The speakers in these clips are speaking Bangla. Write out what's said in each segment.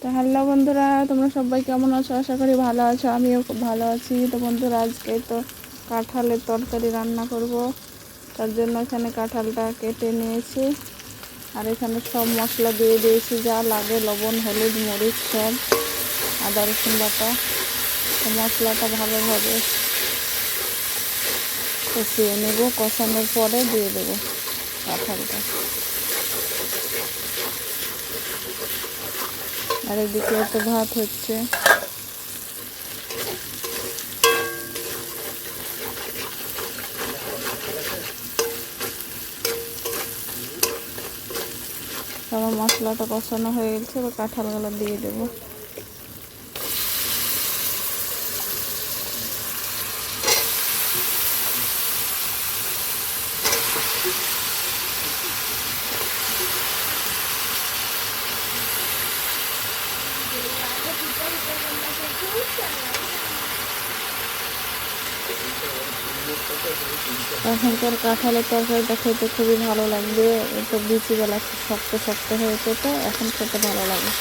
তো হ্যালো বন্ধুরা, তোমরা সবাই কেমন আছো? আশা করি ভালো আছো। আমিও খুব ভালো আছি। তো বন্ধুরা, আজকে তো কাঁঠালের তরকারি রান্না করব। তার জন্য এখানে কাঁঠালটা কেটে নিয়েছি, আর এখানে সব মশলা দিয়ে দিয়েছি যা লাগে, লবণ, হলুদ, মরিচ, সব, আদা রসুন বাটা। তো মশলাটা ভালোভাবে কষিয়ে নেব। কষানোর পরে দিয়ে দেবো কাঁঠালটা। আর এদিকে তো ভাত হচ্ছে। আমার মশলাটা কষানো হয়ে গেছে, এবার কাঁঠালগুলো দিয়ে দেবো। এখনকার কাঁঠালের তরকারিটা খেতে খুবই ভালো লাগবে। একটু বিচিবেলা শক্ত শক্ত হয়েছে, তো এখন খেতে ভালো লাগে।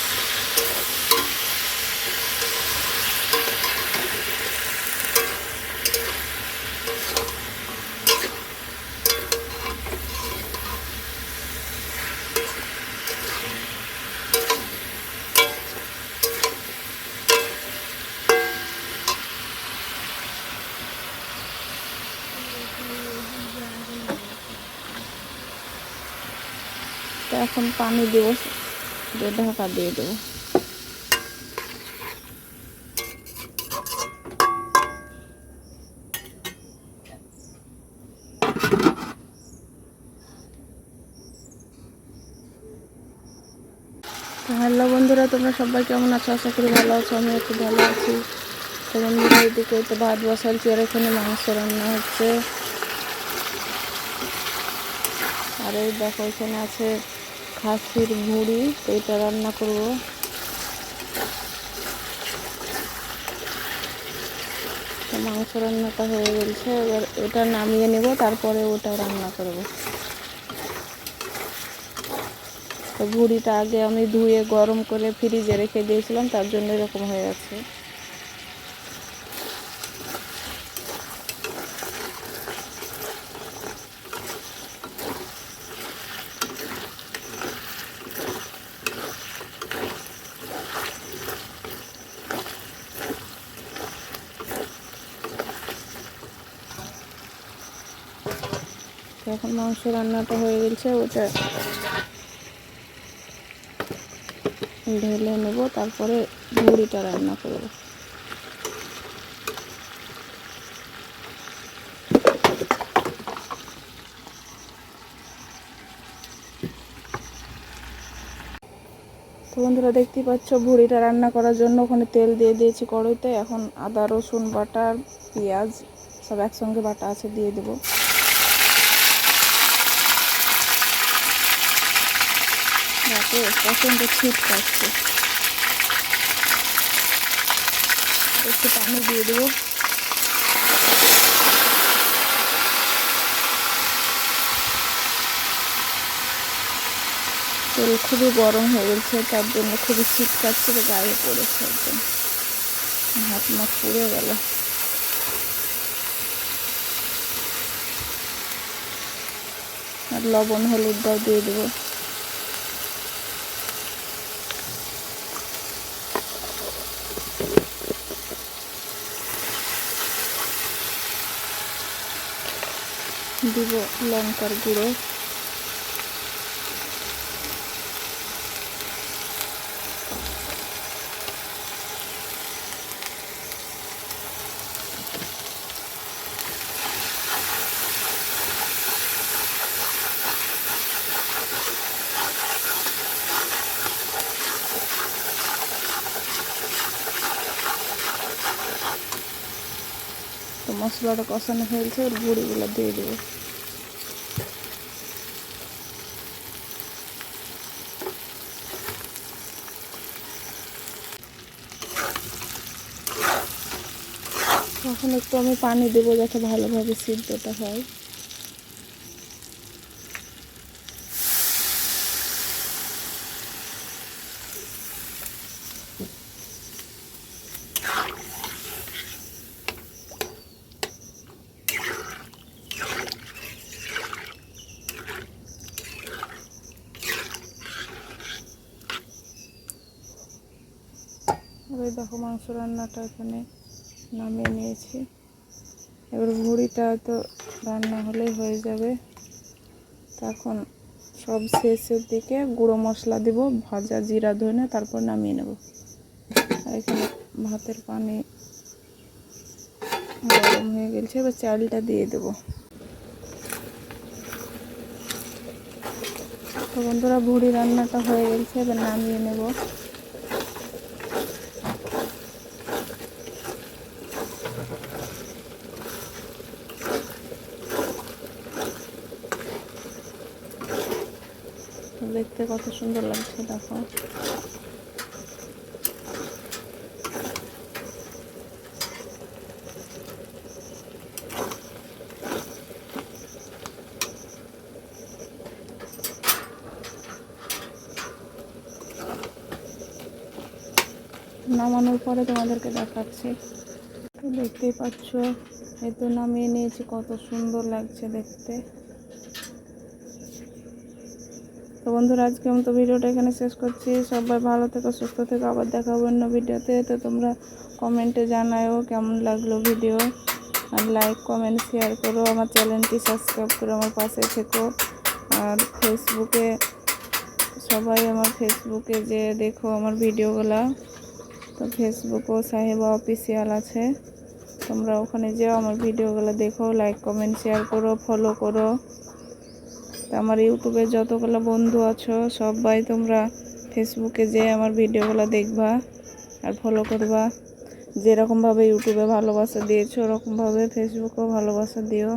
তো এখন পানি দেবো, ঢাকা দিয়ে দেবো। তো হ্যালো বন্ধুরা, তোমরা সবাই কেমন আছো? আশা করি ভালো আছো। আমি একটু ভালো আছি। তো বন্ধুরা, এদিকে তো ভাত বসাচ্ছি, আর এখানে মাংস রান্না হচ্ছে। আর এই দেখো, এখানে আছে খাসির ভুঁড়ি, তো এটা রান্না করবো। তো মাংস রান্নাটা হয়ে গেছে, এবার এটা নামিয়ে নেব, তারপরে ওটা রান্না করব। তো ভুঁড়িটা আগে আমি ধুয়ে গরম করে ফ্রিজে রেখে দিয়েছিলাম, তার জন্য এরকম হয়ে আছে। এখন মাংস রান্নাটা হয়ে গেছে, ওটা ঢেলে নেব, তারপরে ভুঁড়িটা রান্না করব। তো বন্ধুরা, দেখতেই পাচ্ছ ভুঁড়িটা রান্না করার জন্য ওখানে তেল দিয়ে দিয়েছি কড়াইতে। এখন আদা রসুন বাটা, পেঁয়াজ সব একসঙ্গে বাটা আছে, দিয়ে দেবো। যাতে প্রচণ্ড ছিট কাটছে। একটু পানি দিয়ে দেবো। তেল খুবই গরম হয়ে গেছে, তার জন্য খুবই ছিট কাটছে, গায়ে পড়েছে একদম, হাত মাছ পুড়ে গেল। আর লবণ হলুদটাও দিয়ে দেবো। দিব লঙ্কার গুঁড়ো। তো মশলাটা কষানো হয়েছে, ওর গুঁড়িগুলো দিয়ে দেবো। এখন একটু আমি পানি দেবো, যাতে ভালোভাবে সিদ্ধটা হয়। আর এই দেখো মাংস রান্নাটা এখানে নামিয়ে নিয়েছি। এবার ভুড়িটা তো রান্না হলেই হয়ে যাবে। তখন সব শেষের দিকে গুঁড়ো মশলা দিব, ভাজা জিরা ধনে, তারপর নামিয়ে নেব। আর এখানে ভাতের পানি গরম হয়ে গেছে, এবার চালটা দিয়ে দেবো। তো বন্ধুরা ভুড়ি রান্নাটা হয়ে গেছে, এবার নামিয়ে নেব। দেখতে কত সুন্দর লাগছে দেখো। নামানোর পরে তোমাদেরকে দেখাচ্ছি। তো দেখতেই পাচ্ছ, এই তো নামিয়ে নিয়েছি, কত সুন্দর লাগছে দেখতে। তো বন্ধুরা আজকে আমি তো ভিডিওটা এখানে শেষ করছি। সবাই ভালো থেকো, সুস্থ থেকো, আবার দেখাবো অন্য ভিডিওতে। তো তোমরা কমেন্টে জানাও কেমন লাগলো ভিডিও, আর লাইক কমেন্ট শেয়ার করো, আমার চ্যানেলটি সাবস্ক্রাইব করে আমার পাশে থেকো। আর ফেসবুকে সবাই আমার ফেসবুকে যে দেখো আমার ভিডিওগুলা, তো ফেসবুকও সাহেবা অফিসিয়াল আছে, তোমরা ওখানে যেও আমার ভিডিওগুলো দেখো, লাইক কমেন্ট শেয়ার করো, ফলো করো। তো আমার ইউটিউবে যতগুলো বন্ধু আছো সবাই তোমরা ফেসবুকে যেয়ে আমার ভিডিওগুলো দেখবা আর ফলো করবা। যেরকমভাবে ইউটিউবে ভালোবাসা দিয়েছো ওরকমভাবে ফেসবুকেও ভালোবাসা দিও।